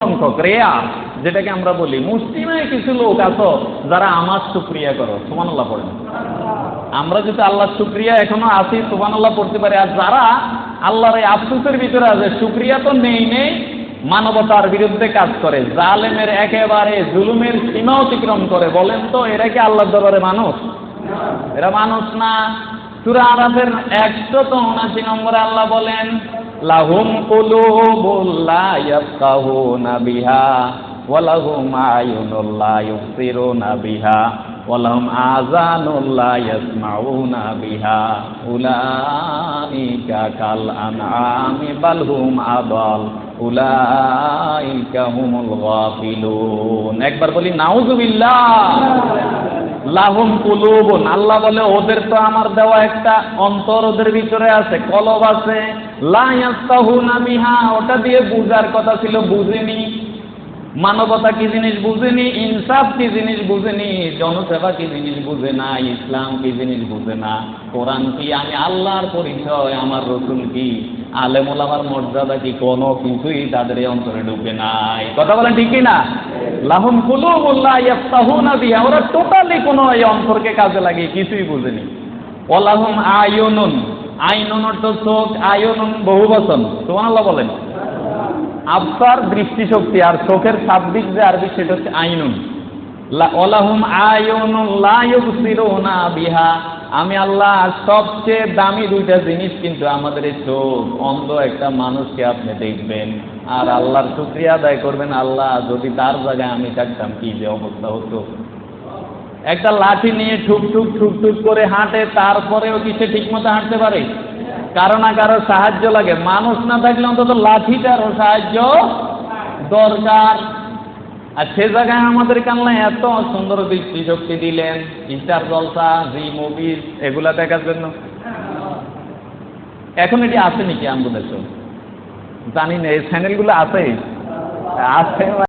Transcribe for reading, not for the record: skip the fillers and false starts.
সংখ্যক রেয়ার, যেটাকে আমরা বলি মুসলিমে কিছু লোক আছো যারা আমার শুকরিয়া করো, সুবহানাল্লাহ পড়েন। আমরা যদি আল্লাহর শুকরিয়া এখনো আছি, সুবহানাল্লাহ পড়তে পারি। আর যারা আল্লাহর এই আফসোসের ভিতরে আছে, শুকরিয়া তো নেই, মানবতার বিরুদ্ধে কাজ করে, জালেমের একেবারে জুলুমের সীমা অতিক্রম করে, বলেন তো এরা কি আল্লাহর দরবারে মানুষ? এরা মানুষ না। সূরা আরাফের 179 নম্বরে আল্লাহ বলেন, লাহুম কুলুবুল লা ইয়াফকাহুনা বিহা ওয়া লাহুম আয়ুনুল লা ইউবসিরুনা বিহা ওয়া লাহুম আযানুল লা ইয়াসমাউনা বিহা উলাইকা কাল আনআমি বাল হুম আদাল উলাইকা হুমুল গাফিলুন। একবার বলি নাউযুবিল্লাহ। লাহুম কুলুবুন, আল্লাহ বলে ওদের তো আমার দেওয়া একটা অন্তর ওদের ভিতরে আছে, কলব আছে, লা ইয়াফকাহুনা বিহা, ওটা দিয়ে বুঝার কথা ছিল, বুঝেনি। মানবতা কি জিনিস বুঝেনি, ইনসাফ কি জিনিস বুঝেনি, জনসেবা কি জিনিস বুঝে না, ইসলাম কি জিনিস বুঝে না, কোরআন কি, আমি আল্লাহর পরিচয়, আমার রসুল কি, আলেম ওলামার মর্যাদা কি, কোনো কিছুই তাদের এই অন্তরে ঢুকে নাই। কথা বলেন ঠিক কি না? লাহুম কুলুবুন লা ইয়াফকাহুনা বিহা, ওরা টোটালি কোনো এই অন্তরকে কাজে লাগিয়ে কিছুই বুঝেনি। ওয়ালাহুম আয়ুনুন, আইনুন অর্থ চোখ, আয়ুনুন বহুবচন, সুবহানাল্লাহ বলেন। আবসার দৃষ্টিশক্তি, আর চোখের শাব্দিক যে আরবি সেটা হচ্ছে আইনুন। ওয়ালাহুম আয়ুনুন লা ইউবসিরুনা বিহা, আমি আল্লাহ সবচেয়ে দামি দুইটা জিনিস, কিন্তু আমাদের এই চোখ, অন্ধ একটা মানুষকে আপনি দেখবেন আর আল্লাহর শুকরিয়া আদায় করবেন, আল্লাহ যদি তার জায়গায় আমি থাকতাম কি যে অবস্থা হতো। একটা লাঠি নিয়ে ঠুক ঠুক ঠুক ঠুক করে হাঁটে, তারপরেও কি সে ঠিক মতো হাঁটতে পারে? কারো না কারো সাহায্য লাগে, মানুষ না থাকলে অন্তত লাঠিটারও সাহায্য দরকার। আর সে জায়গায় আমাদের কান্না এত সুন্দর দৃষ্টিশক্তি দিলেন, স্টার জলসা, জি মুভিজ, এগুলা দেখার জন্য। এখন এটি আছে নাকি আমাদের দেশে জানি না, এই চ্যানেলগুলো আছে।